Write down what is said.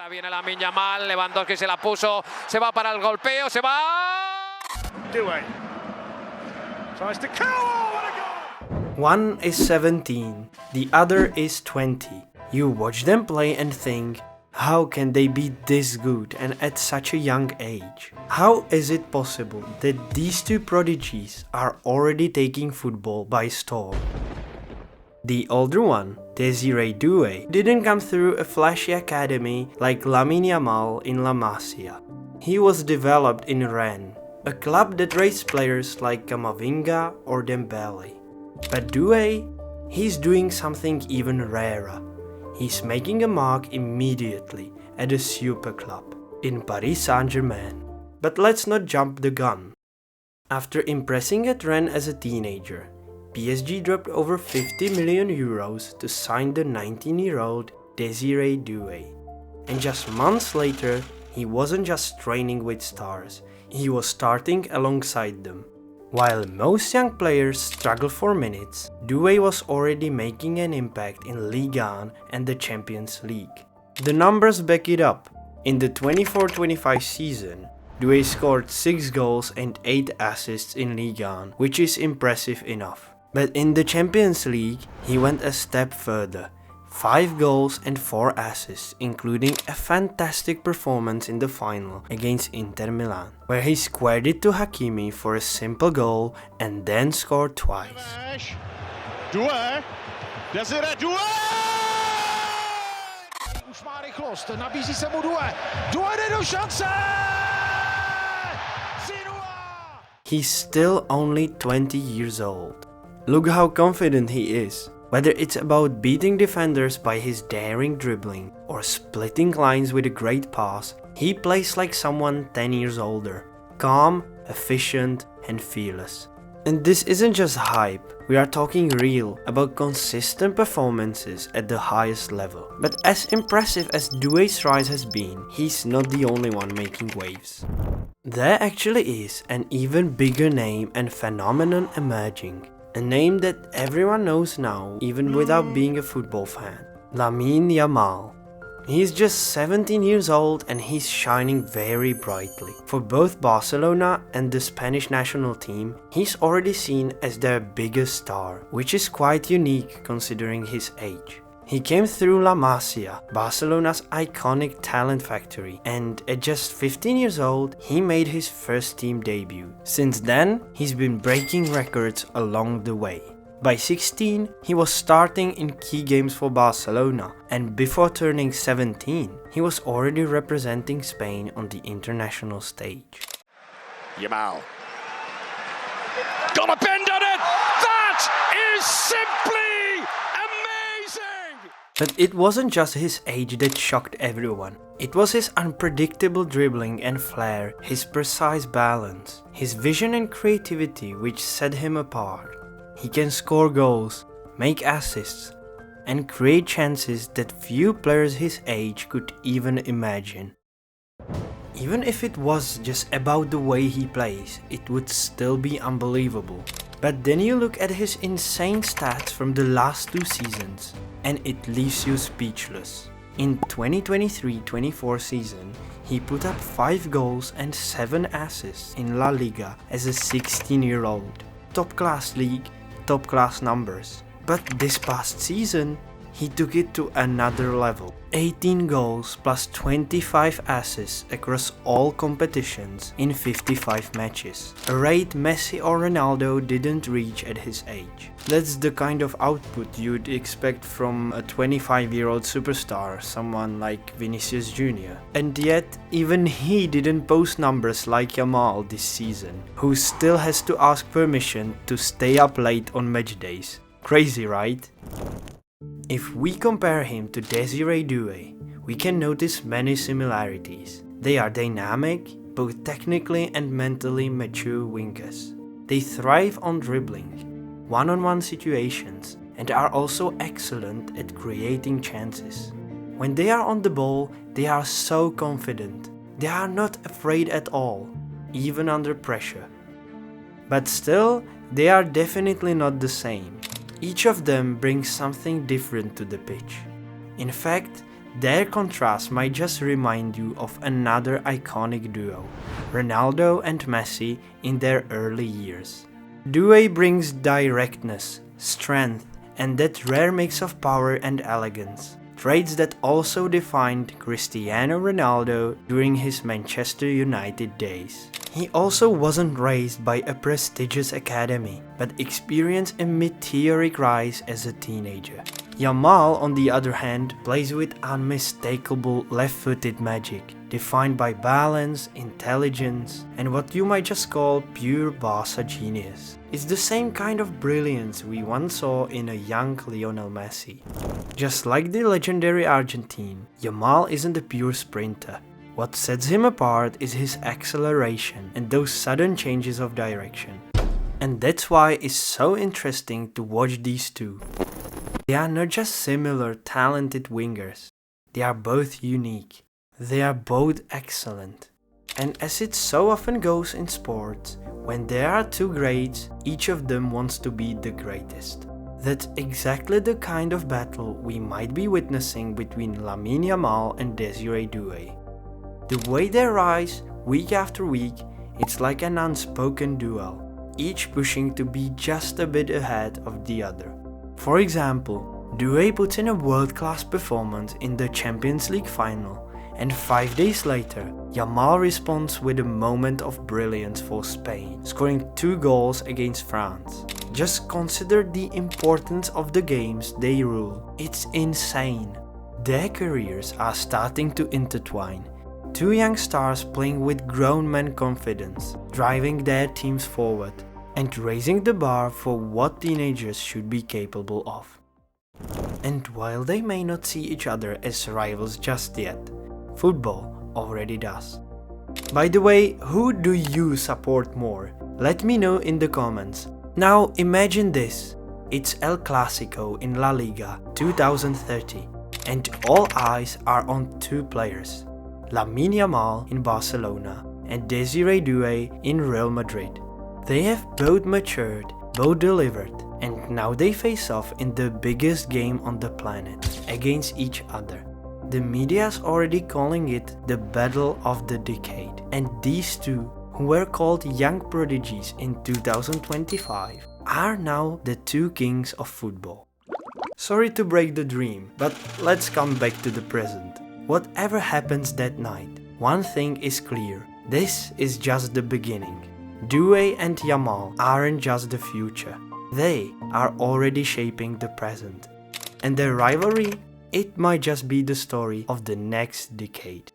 Viene Lamine Yamal, Lewandowski se la puso, se va para el golpeo, se va. Doué tries to curl. Oh, what a goal! One is 17, the other is 20. You watch them play and think, how can they be this good and at such a young age? How is it possible that these two prodigies are already taking football by storm? The older one, Désiré Doué, didn't come through a flashy academy like Lamine Yamal in La Masia. He was developed in Rennes, a club that raised players like Camavinga or Dembele. But Doué, he's doing something even rarer. He's making a mark immediately at a super club, in Paris Saint-Germain. But let's not jump the gun. After impressing at Rennes as a teenager, PSG dropped over 50 million euros to sign the 19-year-old Désiré Doué. And just months later, he wasn't just training with stars, he was starting alongside them. While most young players struggle for minutes, Doué was already making an impact in Ligue 1 and the Champions League. The numbers back it up. In the 24-25 season, Doué scored 6 goals and 8 assists in Ligue 1, which is impressive enough. But in the Champions League, he went a step further. 5 goals and 4 assists, including a fantastic performance in the final against Inter Milan, where he squared it to Hakimi for a simple goal and then scored twice. Doué, Désiré Doué! Už má rychlost, nabízí se mu Doué. Doué jde do šance! He's still only 20 years old. Look how confident he is. Whether it's about beating defenders by his daring dribbling or splitting lines with a great pass, he plays like someone 10 years older. Calm, efficient and fearless. And this isn't just hype, we are talking real, about consistent performances at the highest level. But as impressive as Doué's rise has been, he's not the only one making waves. There actually is an even bigger name and phenomenon emerging. A name that everyone knows now, even without being a football fan. Lamine Yamal. He's just 17 years old and he's shining very brightly. For both Barcelona and the Spanish national team, he's already seen as their biggest star, which is quite unique considering his age. He came through La Masia, Barcelona's iconic talent factory, and at just 15 years old, he made his first team debut. Since then, he's been breaking records along the way. By 16, he was starting in key games for Barcelona, and before turning 17, he was already representing Spain on the international stage. Yamal. Got a bend on it! That is simply amazing! But it wasn't just his age that shocked everyone. It was his unpredictable dribbling and flair, his precise balance, his vision and creativity which set him apart. He can score goals, make assists, and create chances that few players his age could even imagine. Even if it was just about the way he plays, it would still be unbelievable. But then you look at his insane stats from the last 2 seasons, and it leaves you speechless. In 2023-24 season, he put up 5 goals and 7 assists in La Liga as a 16-year-old. Top class league, top class numbers. But this past season, he took it to another level. 18 goals plus 25 assists across all competitions in 55 matches. A rate Messi or Ronaldo didn't reach at his age. That's the kind of output you'd expect from a 25-year-old superstar, someone like Vinicius Jr. And yet, even he didn't post numbers like Yamal this season, who still has to ask permission to stay up late on match days. Crazy, right? If we compare him to Désiré Doué, we can notice many similarities. They are dynamic, both technically and mentally mature wingers. They thrive on dribbling, one-on-one situations, and are also excellent at creating chances. When they are on the ball, they are so confident. They are not afraid at all, even under pressure. But still, they are definitely not the same. Each of them brings something different to the pitch. In fact, Their contrast might just remind you of another iconic duo, Ronaldo and Messi in their early years. Doué brings directness, strength, and that rare mix of power and elegance, traits that also defined Cristiano Ronaldo during his Manchester United days. He also wasn't raised by a prestigious academy, but experienced a meteoric rise as a teenager. Yamal, on the other hand, plays with unmistakable left-footed magic, defined by balance, intelligence, and what you might just call pure Barca genius. It's the same kind of brilliance we once saw in a young Lionel Messi. Just like the legendary Argentine, Yamal isn't a pure sprinter. What sets him apart is his acceleration and those sudden changes of direction. And that's why it's so interesting to watch these two. They are not just similar talented wingers, they are both unique. They are both excellent. And as it so often goes in sports, when there are two greats, each of them wants to be the greatest. That's exactly the kind of battle we might be witnessing between Lamine Yamal and Désiré Doué. The way they rise week after week, it's like an unspoken duel, each pushing to be just a bit ahead of the other. For example, Doué puts in a world-class performance in the Champions League final, and 5 days later, Yamal responds with a moment of brilliance for Spain, scoring 2 goals against France. Just consider the importance of the games they rule. It's insane. Their careers are starting to intertwine. Two young stars playing with grown men confidence, driving their teams forward, and raising the bar for what teenagers should be capable of. And while they may not see each other as rivals just yet, football already does. By the way, who do you support more? Let me know in the comments. Now imagine this, it's El Clásico in La Liga 2030, and all eyes are on two players, Lamine Yamal in Barcelona and Désiré Doué in Real Madrid. They have both matured, both delivered, and now they face off in the biggest game on the planet, against each other. The media's already calling it the battle of the decade, and these two, who were called young prodigies in 2025, are now the two kings of football. Sorry to break the dream, but let's come back to the present. Whatever happens that night, one thing is clear, this is just the beginning. Doué and Yamal aren't just the future, they are already shaping the present. And their rivalry, it might just be the story of the next decade.